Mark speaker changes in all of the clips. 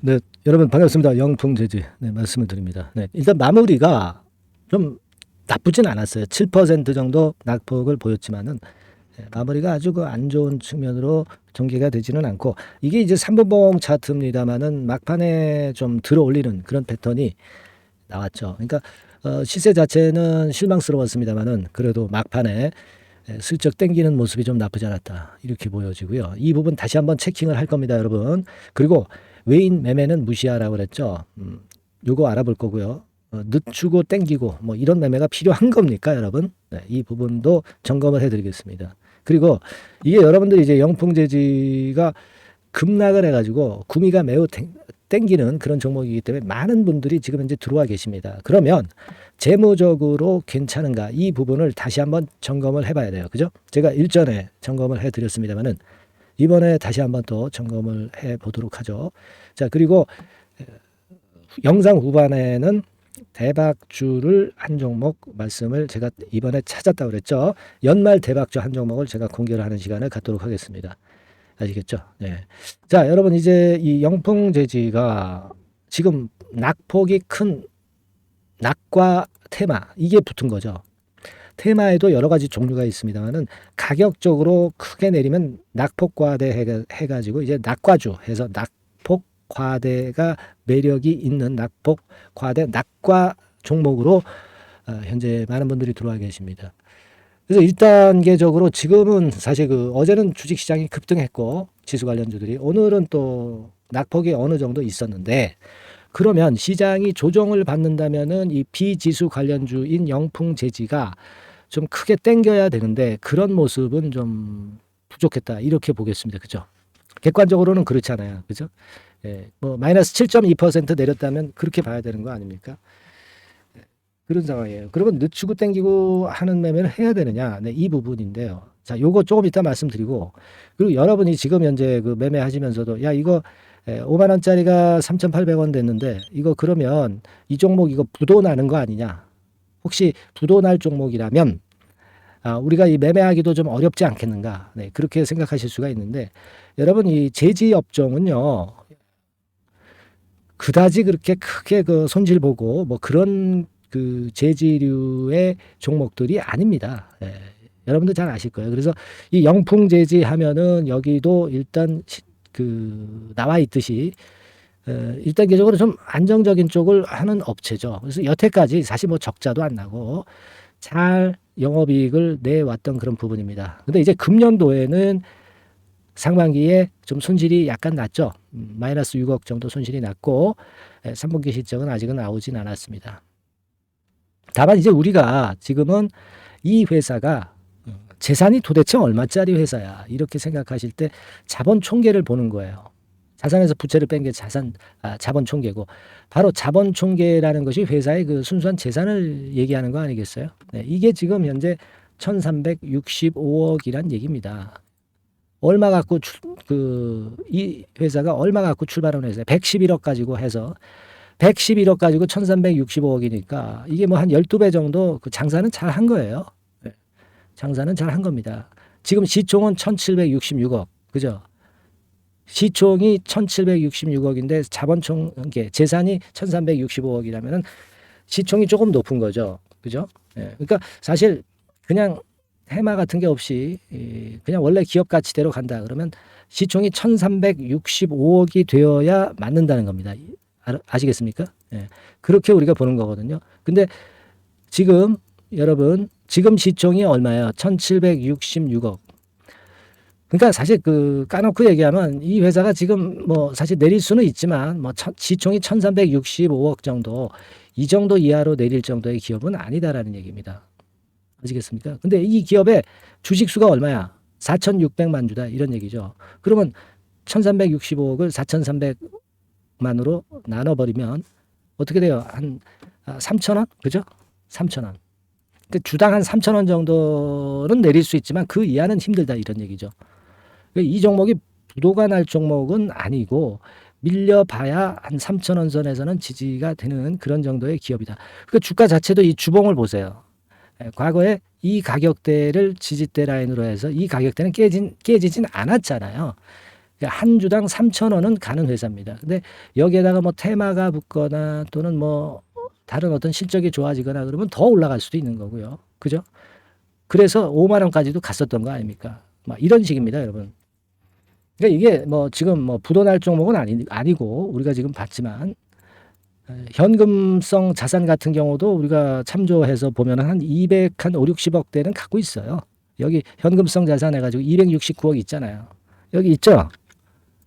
Speaker 1: 네, 여러분 반갑습니다. 영풍재지. 네, 말씀을 드립니다. 네, 일단 마무리가 좀 나쁘진 않았어요. 7% 정도 낙폭을 보였지만은 마무리가 아주 그 안 좋은 측면으로 전개가 되지는 않고 이게 이제 3분봉 차트입니다만은 막판에 좀 들어올리는 그런 패턴이 나왔죠. 그러니까 시세 자체는 실망스러웠습니다만은 그래도 막판에 슬쩍 땡기는 모습이 좀 나쁘지 않았다. 이렇게 보여지고요. 이 부분 다시 한번 체킹을 할 겁니다, 여러분. 그리고 외인 매매는 무시하라고 그랬죠. 요거 알아볼 거고요. 늦추고 땡기고 뭐 이런 매매가 필요한 겁니까, 여러분? 네, 이 부분도 점검을 해드리겠습니다. 그리고 이게 여러분들이 이제 영풍재지가 급락을 해가지고 구미가 매우 땡기는 그런 종목이기 때문에 많은 분들이 지금 현재 들어와 계십니다. 그러면 재무적으로 괜찮은가 이 부분을 다시 한번 점검을 해봐야 돼요. 그죠? 제가 일전에 점검을 해드렸습니다만은 이번에 다시 한번 또 점검을 해보도록 하죠. 자, 그리고 영상 후반에는 대박주를 한 종목 말씀을 제가 이번에 찾았다고 그랬죠. 연말 대박주 한 종목을 제가 공개를 하는 시간을 갖도록 하겠습니다. 아시겠죠? 네. 자, 여러분 이제 이 영풍재지가 지금 낙폭이 큰 낙과 테마 이게 붙은 거죠. 테마에도 여러 가지 종류가 있습니다만은 가격적으로 크게 내리면 낙폭 과대 해가지고 이제 낙과주 해서 낙폭 과대가 매력이 있는 낙폭 과대 낙과 종목으로 현재 많은 분들이 들어와 계십니다. 그래서 1단계적으로 지금은 사실 그 어제는 주식시장이 급등했고 지수 관련주들이 오늘은 또 낙폭이 어느 정도 있었는데 그러면 시장이 조정을 받는다면은 이 비지수 관련주인 영풍재지가 좀 크게 땡겨야 되는데 그런 모습은 좀 부족했다 이렇게 보겠습니다. 그죠? 객관적으로는 그렇잖아요. 그죠? 예, 뭐 마이너스 7.2% 내렸다면 그렇게 봐야 되는 거 아닙니까? 그런 상황이에요. 그러면 늦추고 땡기고 하는 매매를 해야 되느냐? 네, 이 부분인데요. 자, 요거 조금 이따 말씀드리고 그리고 여러분이 지금 현재 그 매매하시면서도 야 이거 5만 원짜리가 3,800원 됐는데 이거 그러면 이 종목 이거 부도 나는 거 아니냐? 혹시 부도 날 종목이라면 우리가 이 매매하기도 좀 어렵지 않겠는가? 네, 그렇게 생각하실 수가 있는데 여러분 이 제지 업종은요 그다지 그렇게 크게 그 손실 보고 뭐 그런 그 재지류의 종목들이 아닙니다. 예, 여러분들 잘 아실 거예요. 그래서 이 영풍재지 하면은 여기도 일단 그 나와 있듯이 일단계적으로 좀 안정적인 쪽을 하는 업체죠. 그래서 여태까지 사실 뭐 적자도 안 나고 잘 영업이익을 내왔던 그런 부분입니다. 근데 이제 금년도에는 상반기에 좀 손실이 약간 났죠. 마이너스 6억 정도 손실이 났고 3분기 실적은 아직은 나오진 않았습니다. 다만 이제 우리가 지금은 이 회사가 재산이 도대체 얼마짜리 회사야 이렇게 생각하실 때 자본 총계를 보는 거예요. 자산에서 부채를 뺀 게 자본 총계고 바로 자본 총계라는 것이 회사의 그 순수한 재산을 얘기하는 거 아니겠어요? 네, 이게 지금 현재 1,365억이란 얘기입니다. 얼마 갖고 이 회사가 얼마 갖고 출발한 회사예요? 111억 가지고 해서 111억 가지고 1,365억이니까 이게 뭐 한 12배 정도 그 장사는 잘 한 거예요. 네. 장사는 잘 한 겁니다. 지금 시총은 1,766억. 그죠? 시총이 1,766억인데 자본총계 재산이 1,365억이라면은 시총이 조금 높은 거죠. 그죠? 예. 그러니까 사실 그냥 해마 같은 게 없이 그냥 원래 기업 가치대로 간다 그러면 시총이 1,365억이 되어야 맞는다는 겁니다. 아시겠습니까? 예. 그렇게 우리가 보는 거거든요. 근데 지금 여러분 지금 시총이 얼마예요? 1,766억. 그러니까 사실 그 까놓고 얘기하면 이 회사가 지금 뭐 사실 내릴 수는 있지만 뭐 시총이 1,365억 정도 이 정도 이하로 내릴 정도의 기업은 아니다라는 얘기입니다. 아시겠습니까? 근데 이 기업의 주식 수가 얼마야? 4,600만 주다 이런 얘기죠. 그러면 1,365억을 4,300만으로 나눠버리면 어떻게 돼요? 한 3,000원? 그죠? 3,000원. 근데 주당 한 3,000원 정도는 내릴 수 있지만 그 이하는 힘들다 이런 얘기죠. 이 종목이 부도가 날 종목은 아니고 밀려봐야 한 3,000원 선에서는 지지가 되는 그런 정도의 기업이다. 그 주가 자체도 이 주봉을 보세요. 과거에 이 가격대를 지지대 라인으로 해서 이 가격대는 깨지진 않았잖아요. 한 주당 3,000원은 가는 회사입니다. 근데 여기에다가 뭐 테마가 붙거나 또는 뭐 다른 어떤 실적이 좋아지거나 그러면 더 올라갈 수도 있는 거고요. 그죠? 그래서 5만 원까지도 갔었던 거 아닙니까? 막 이런 식입니다, 여러분. 그러니까 이게 뭐 지금 뭐 부도날 종목은 아니고 우리가 지금 봤지만 현금성 자산 같은 경우도 우리가 참조해서 보면 한 200, 한 5, 60억 대는 갖고 있어요. 여기 현금성 자산 해가지고 269억 있잖아요. 여기 있죠?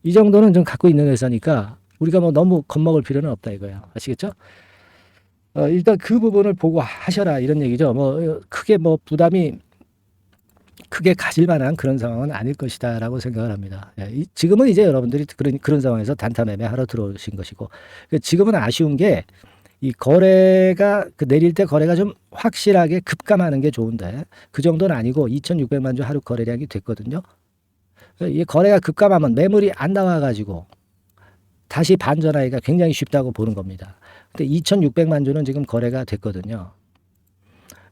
Speaker 1: 이 정도는 좀 갖고 있는 회사니까 우리가 뭐 너무 겁먹을 필요는 없다 이거예요. 아시겠죠? 일단 그 부분을 보고 하셔라 이런 얘기죠. 뭐 크게 뭐 부담이 크게 가질 만한 그런 상황은 아닐 것이다라고 생각을 합니다. 지금은 이제 여러분들이 그런 상황에서 단타 매매하러 들어오신 것이고, 지금은 아쉬운 게 이 거래가 내릴 때 거래가 좀 확실하게 급감하는 게 좋은데 그 정도는 아니고 2,600만 주 하루 거래량이 됐거든요. 이 거래가 급감하면 매물이 안 나와가지고 다시 반전하기가 굉장히 쉽다고 보는 겁니다. 근데 2,600만 주는 지금 거래가 됐거든요.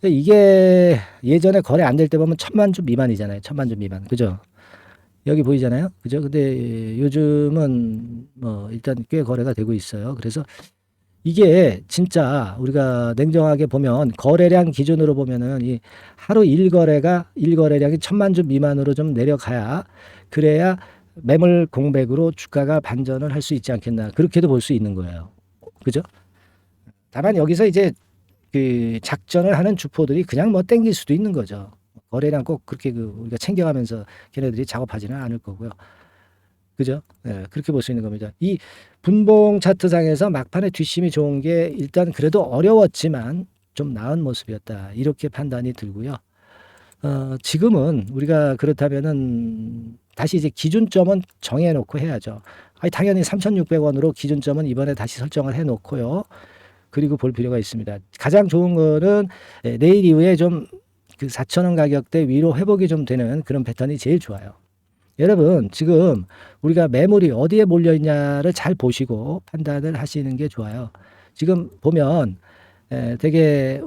Speaker 1: 이게 예전에 거래 안 될 때 보면 1,000만 주 미만이잖아요. 1,000만 주 미만. 그죠? 여기 보이잖아요. 그죠? 근데 요즘은 뭐 일단 꽤 거래가 되고 있어요. 그래서 이게 진짜 우리가 냉정하게 보면 거래량 기준으로 보면은 이 하루 일거래량이 1,000만 주 미만으로 좀 내려가야 그래야 매물 공백으로 주가가 반전을 할 수 있지 않겠나. 그렇게도 볼 수 있는 거예요. 그죠? 다만 여기서 이제 그 작전을 하는 주포들이 그냥 뭐 땡길 수도 있는 거죠. 거래량 꼭 그렇게 우리가 챙겨가면서 걔네들이 작업하지는 않을 거고요. 그죠? 네, 그렇게 볼 수 있는 겁니다. 이 분봉 차트상에서 막판에 뒷심이 좋은 게 일단 그래도 어려웠지만 좀 나은 모습이었다. 이렇게 판단이 들고요. 지금은 우리가 그렇다면은 다시 이제 기준점은 정해놓고 해야죠. 아니, 당연히 3,600원으로 기준점은 이번에 다시 설정을 해놓고요. 그리고 볼 필요가 있습니다. 가장 좋은 거는 내일 이후에 좀 그 4,000원 가격대 위로 회복이 좀 되는 그런 패턴이 제일 좋아요. 여러분 지금 우리가 매물이 어디에 몰려 있냐를 잘 보시고 판단을 하시는 게 좋아요. 지금 보면 되게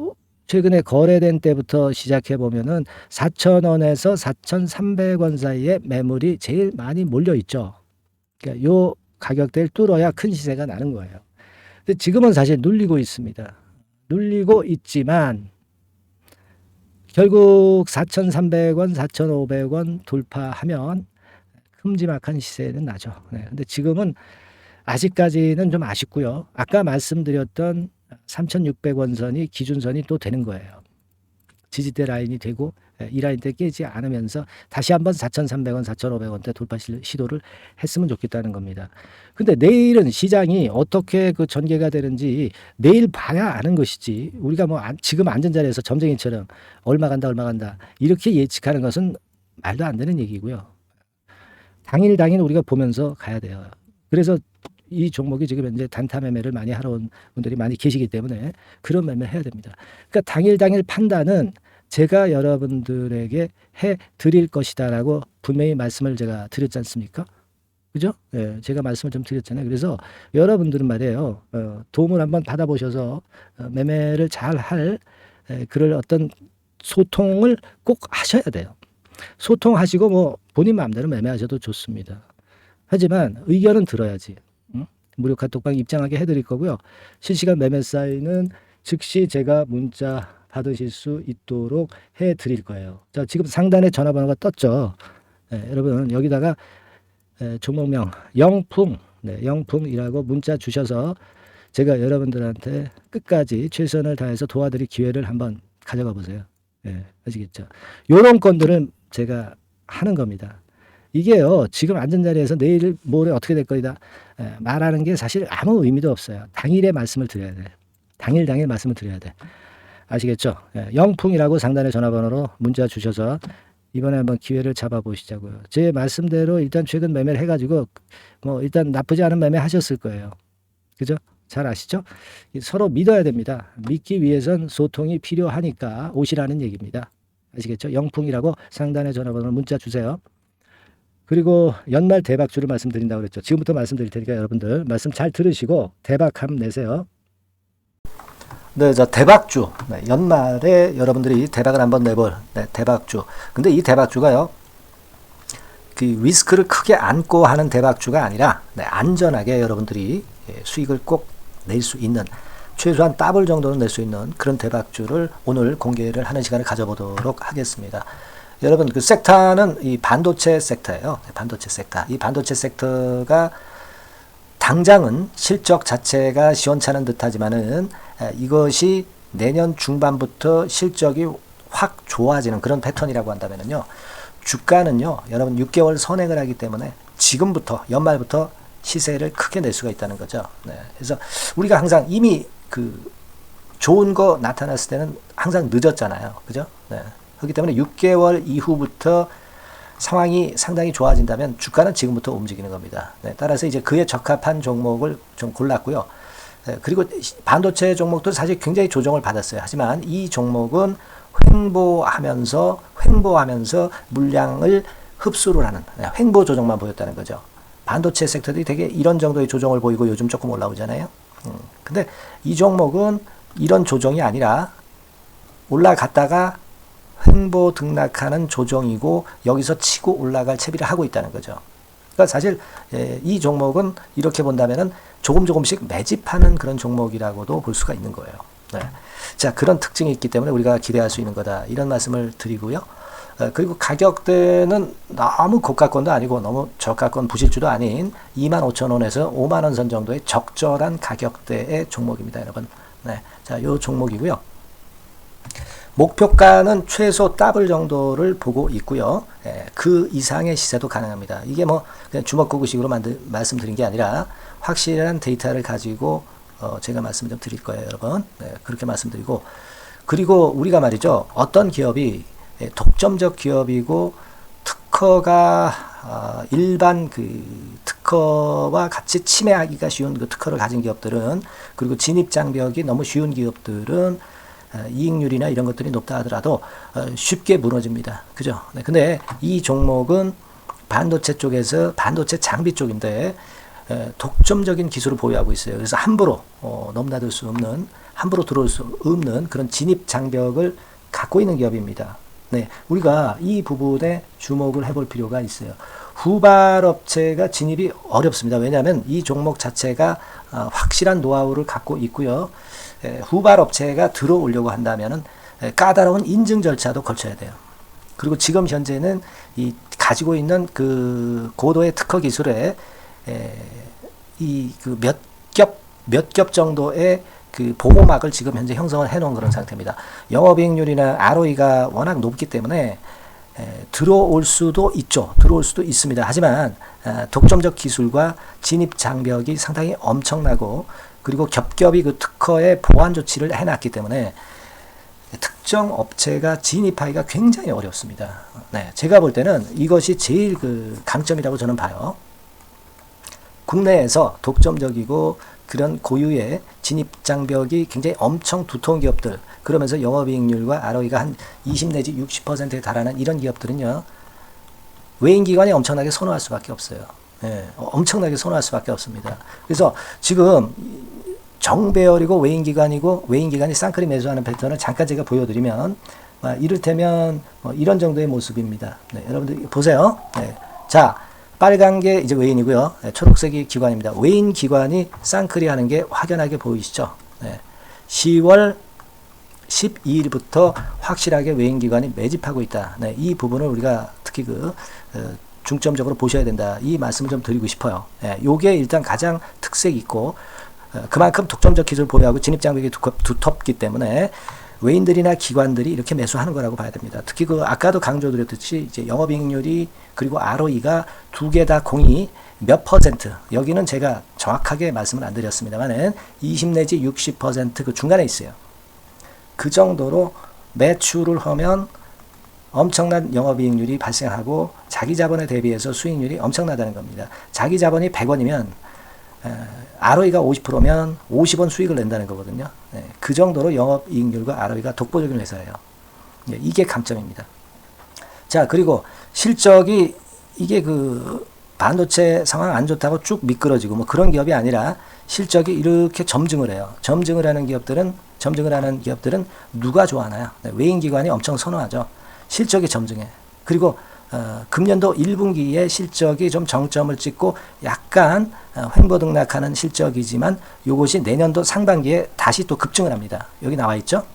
Speaker 1: 최근에 거래된 때부터 시작해 보면은 4,000원에서 4,300원 사이에 매물이 제일 많이 몰려 있죠. 그러니까 요 가격대를 뚫어야 큰 시세가 나는 거예요. 근데 지금은 사실 눌리고 있습니다. 눌리고 있지만 결국 4,300원, 4,500원 돌파하면 큼지막한 시세는 나죠. 네. 근데 지금은 아직까지는 좀 아쉽고요. 아까 말씀드렸던 3,600원 선이 기준선이 또 되는 거예요. 지지대 라인이 되고 이 라인대 깨지 않으면서 다시 한번 4,300원, 4,500원대 돌파 시도를 했으면 좋겠다는 겁니다. 근데 내일은 시장이 어떻게 그 전개가 되는지 내일 봐야 아는 것이지 우리가 뭐 지금 앉은 자리에서 점쟁이처럼 얼마 간다 이렇게 예측하는 것은 말도 안 되는 얘기고요. 당일 우리가 보면서 가야 돼요. 그래서 이 종목이 지금 현재 단타 매매를 많이 하러 온 분들이 많이 계시기 때문에 그런 매매를 해야 됩니다. 그러니까 당일 판단은 제가 여러분들에게 해 드릴 것이다라고 분명히 말씀을 제가 드렸지 않습니까? 그죠? 예, 제가 말씀을 좀 드렸잖아요. 그래서 여러분들은 말이에요. 도움을 한번 받아보셔서 매매를 잘 할 그럴 어떤 소통을 꼭 하셔야 돼요. 소통하시고 뭐 본인 마음대로 매매하셔도 좋습니다. 하지만 의견은 들어야지. 응? 무료 카톡방 입장하게 해드릴 거고요. 실시간 매매 사인은 즉시 제가 문자 받으실 수 있도록 해드릴 거예요. 자, 지금 상단에 전화번호가 떴죠. 여러분 여기다가 종목명 영풍, 영풍이라고 문자 주셔서 제가 여러분들한테 끝까지 최선을 다해서 도와드릴 기회를 한번 가져가 보세요. 아시겠죠? 요런 건들은 제가 하는 겁니다. 이게요, 지금 앉은 자리에서 내일 모레 어떻게 될 거이다 말하는 게 사실 아무 의미도 없어요. 당일에 말씀을 드려야 돼. 당일 말씀을 드려야 돼. 아시겠죠? 영풍이라고 상단의 전화번호로 문자 주셔서 이번에 한번 기회를 잡아보시자고요. 제 말씀대로 일단 최근 매매를 해가지고 뭐 일단 나쁘지 않은 매매 하셨을 거예요. 그죠? 잘 아시죠? 서로 믿어야 됩니다. 믿기 위해선 소통이 필요하니까 오시라는 얘기입니다. 아시겠죠? 영풍이라고 상단의 전화번호로 문자 주세요. 그리고 연말 대박주를 말씀드린다고 그랬죠. 지금부터 말씀드릴 테니까 여러분들 말씀 잘 들으시고 대박함 내세요. 네, 자 대박주. 연말에 여러분들이 대박을 한번 내볼 대박주. 근데 이 대박주가요. 그 리스크를 크게 안고 하는 대박주가 아니라 안전하게 여러분들이 수익을 꼭 낼 수 있는, 최소한 더블 정도는 낼 수 있는 그런 대박주를 오늘 공개를 하는 시간을 가져보도록 하겠습니다. 여러분, 그 섹터는 이 반도체 섹터예요. 반도체 섹터. 이 반도체 섹터가 당장은 실적 자체가 시원찮은 듯하지만은 이것이 내년 중반부터 실적이 확 좋아지는 그런 패턴이라고 한다면요. 주가는요, 여러분 6개월 선행을 하기 때문에 지금부터 연말부터 시세를 크게 낼 수가 있다는 거죠. 네. 그래서 우리가 항상 이미 그 좋은 거 나타났을 때는 항상 늦었잖아요. 그죠? 네. 그렇기 때문에 6개월 이후부터 상황이 상당히 좋아진다면 주가는 지금부터 움직이는 겁니다. 네. 따라서 이제 그에 적합한 종목을 좀 골랐고요. 네. 그리고 반도체 종목도 사실 굉장히 조정을 받았어요. 하지만 이 종목은 횡보하면서 물량을 흡수를 하는 횡보 조정만 보였다는 거죠. 반도체 섹터들이 되게 이런 정도의 조정을 보이고 요즘 조금 올라오잖아요. 근데 이 종목은 이런 조정이 아니라 올라갔다가 횡보 등락하는 조정이고 여기서 치고 올라갈 채비를 하고 있다는 거죠. 그러니까 사실 이 종목은 이렇게 본다면은 조금씩 매집하는 그런 종목이라고도 볼 수가 있는 거예요. 네. 자, 그런 특징이 있기 때문에 우리가 기대할 수 있는 거다. 이런 말씀을 드리고요. 그리고 가격대는 너무 고가권도 아니고 너무 저가권 부실주도 아닌 25,000원에서 50,000원 선 정도의 적절한 가격대의 종목입니다, 여러분. 네. 자, 요 종목이고요. 목표가는 최소 더블 정도를 보고 있고요. 그 이상의 시세도 가능합니다. 이게 뭐 그냥 주먹구구식으로 말씀드린 게 아니라 확실한 데이터를 가지고 제가 말씀 좀 드릴 거예요, 여러분. 네, 그렇게 말씀드리고, 그리고 우리가 말이죠, 어떤 기업이 독점적 기업이고 특허가 일반 그 특허와 같이 침해하기가 쉬운 그 특허를 가진 기업들은, 그리고 진입 장벽이 너무 쉬운 기업들은 이익률이나 이런 것들이 높다 하더라도 쉽게 무너집니다. 그죠? 네, 근데 이 종목은 반도체 쪽에서 반도체 장비 쪽인데 독점적인 기술을 보유하고 있어요. 그래서 함부로 넘나들 수 없는, 함부로 들어올 수 없는 그런 진입 장벽을 갖고 있는 기업입니다. 네, 우리가 이 부분에 주목을 해볼 필요가 있어요. 후발업체가 진입이 어렵습니다. 왜냐하면 이 종목 자체가 확실한 노하우를 갖고 있고요. 후발업체가 들어오려고 한다면은 까다로운 인증 절차도 거쳐야 돼요. 그리고 지금 현재는 이 가지고 있는 그 고도의 특허 기술에 이 그 몇 겹 정도의 그 보호막을 지금 현재 형성을 해놓은 그런 상태입니다. 영업이익률이나 ROE가 워낙 높기 때문에 들어올 수도 있죠. 들어올 수도 있습니다. 하지만 독점적 기술과 진입 장벽이 상당히 엄청나고, 그리고 겹겹이 그 특허의 보완 조치를 해놨기 때문에 특정 업체가 진입하기가 굉장히 어렵습니다. 네, 제가 볼 때는 이것이 제일 그 강점이라고 저는 봐요. 국내에서 독점적이고 그런 고유의 진입 장벽이 굉장히 엄청 두터운 기업들, 그러면서 영업이익률과 ROE가 한 20 내지 60%에 달하는 이런 기업들은요, 외인기관이 엄청나게 선호할 수밖에 없어요. 예, 엄청나게 선호할 수밖에 없습니다. 그래서 지금 정배열이고 외인기관이 쌍끌이 매수하는 패턴을 잠깐 제가 보여드리면, 이를테면 이런 정도의 모습입니다. 네, 여러분들 보세요. 네. 자, 빨간 게 이제 외인이고요. 네, 초록색이 기관입니다. 외인 기관이 쌍끌이 하는 게 확연하게 보이시죠? 네. 10월 12일부터 확실하게 외인 기관이 매집하고 있다. 네, 이 부분을 우리가 특히 중점적으로 보셔야 된다. 이 말씀을 좀 드리고 싶어요. 네, 요게 일단 가장 특색이 있고, 그만큼 독점적 기술을 보유하고 진입 장벽이 두텁기 때문에 외인들이나 기관들이 이렇게 매수하는 거라고 봐야 됩니다. 특히 아까도 강조드렸듯이 이제 영업이익률이 그리고 ROE가 두 개 다 공이 몇 퍼센트, 여기는 제가 정확하게 말씀을 안 드렸습니다만은 20 내지 60% 그 중간에 있어요. 그 정도로 매출을 하면 엄청난 영업이익률이 발생하고 자기 자본에 대비해서 수익률이 엄청나다는 겁니다. 자기 자본이 100원이면 ROE가 50%면 50원 수익을 낸다는 거거든요. 네, 그 정도로 영업이익률과 ROE가 독보적인 회사예요. 네, 이게 강점입니다. 자, 그리고 실적이 이게 그 반도체 상황 안 좋다고 쭉 미끄러지고 뭐 그런 기업이 아니라 실적이 이렇게 점증을 해요. 점증을 하는 기업들은 누가 좋아하나요? 네, 외인기관이 엄청 선호하죠. 실적이 점증해. 그리고 금년도 1분기에 실적이 좀 정점을 찍고 약간 횡보등락하는 실적이지만 이것이 내년도 상반기에 다시 또 급증을 합니다. 여기 나와 있죠.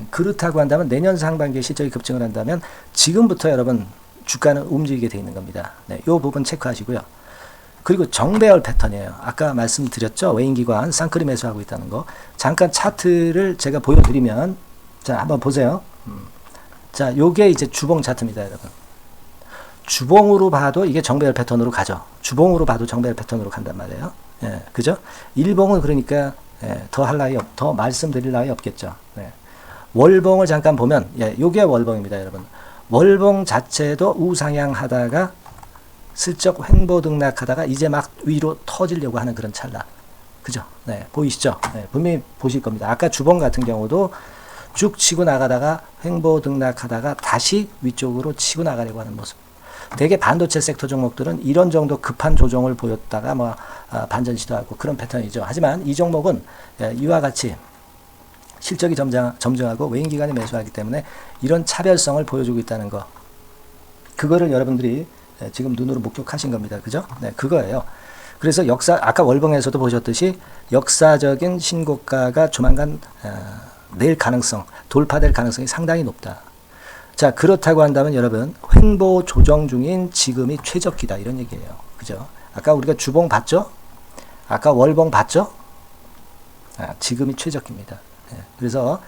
Speaker 1: 그렇다고 한다면 내년 상반기에 실적이 급증을 한다면 지금부터 여러분 주가는 움직이게 돼 있는 겁니다. 네, 이 부분 체크하시고요. 그리고 정배열 패턴이에요. 아까 말씀드렸죠. 외인기관 쌍끌이 매수하고 있다는 거. 잠깐 차트를 제가 보여드리면 자 한번 보세요. 자 요게 이제 주봉 차트입니다. 여러분. 주봉으로 봐도 이게 정배열 패턴으로 가죠. 주봉으로 봐도 정배열 패턴으로 간단 말이에요. 예, 그죠? 일봉은 그러니까 더 할 나위 더 말씀드릴 나위 없겠죠. 네. 월봉을 잠깐 보면 요게 월봉입니다. 여러분. 월봉 자체도 우상향 하다가 슬쩍 횡보 등락하다가 이제 막 위로 터지려고 하는 그런 찰나. 그죠? 네, 보이시죠? 네, 분명히 보실 겁니다. 아까 주봉 같은 경우도 쭉 치고 나가다가 횡보 등락하다가 다시 위쪽으로 치고 나가려고 하는 모습. 대개 반도체 섹터 종목들은 이런 정도 급한 조정을 보였다가 뭐 반전 시도하고 그런 패턴이죠. 하지만 이 종목은 이와 같이 실적이 점증하고 외인기관이 매수하기 때문에 이런 차별성을 보여주고 있다는 거. 그거를 여러분들이 지금 눈으로 목격하신 겁니다. 그죠? 네, 그거예요. 그래서 아까 월봉에서도 보셨듯이 역사적인 신고가가 조만간 낼 가능성, 돌파될 가능성이 상당히 높다. 자, 그렇다고 한다면 여러분, 횡보 조정 중인 지금이 최적기다. 이런 얘기예요. 그죠? 아까 우리가 주봉 봤죠? 아까 월봉 봤죠? 지금이 최적기입니다. 그래서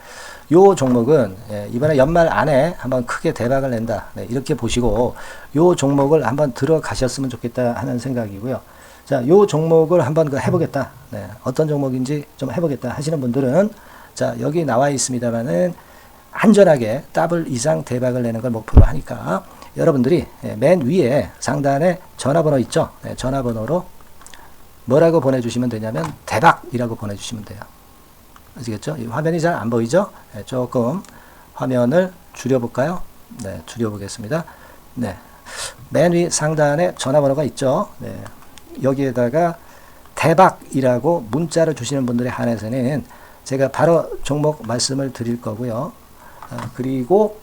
Speaker 1: 요 종목은 이번에 연말 안에 한번 크게 대박을 낸다. 네, 이렇게 보시고 요 종목을 한번 들어가셨으면 좋겠다 하는 생각이고요. 자, 요 종목을 한번 해보겠다. 네, 어떤 종목인지 좀 해보겠다 하시는 분들은 자, 여기 나와 있습니다만은 안전하게 더블 이상 대박을 내는 걸 목표로 하니까 여러분들이 맨 위에 상단에 전화번호 있죠? 네, 전화번호로 뭐라고 보내주시면 되냐면 대박이라고 보내주시면 돼요. 아시겠죠? 이 화면이 잘 안 보이죠? 네, 조금 화면을 줄여볼까요? 네, 줄여보겠습니다. 네, 맨 위 상단에 전화번호가 있죠? 네, 여기에다가 대박이라고 문자를 주시는 분들에 한해서는 제가 바로 종목 말씀을 드릴 거고요. 그리고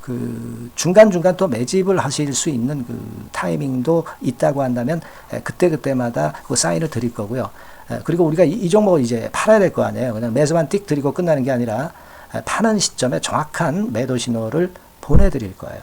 Speaker 1: 그 중간중간 또 매집을 하실 수 있는 그 타이밍도 있다고 한다면 그때마다 그 사인을 드릴 거고요. 그리고 우리가 이 종목을 이제 팔아야 될 거 아니에요. 그냥 매수만 띡 드리고 끝나는 게 아니라 파는 시점에 정확한 매도 신호를 보내드릴 거예요.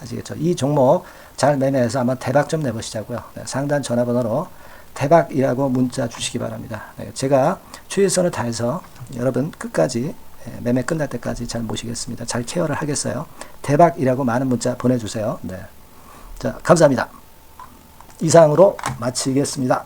Speaker 1: 아시겠죠? 이 종목 잘 매매해서 한번 대박 좀 내보시자고요. 상단 전화번호로 대박이라고 문자 주시기 바랍니다. 제가 최선을 다해서 여러분 끝까지 매매 끝날 때까지 잘 모시겠습니다. 잘 케어를 하겠어요. 대박이라고 많은 문자 보내주세요. 네. 자, 감사합니다. 이상으로 마치겠습니다.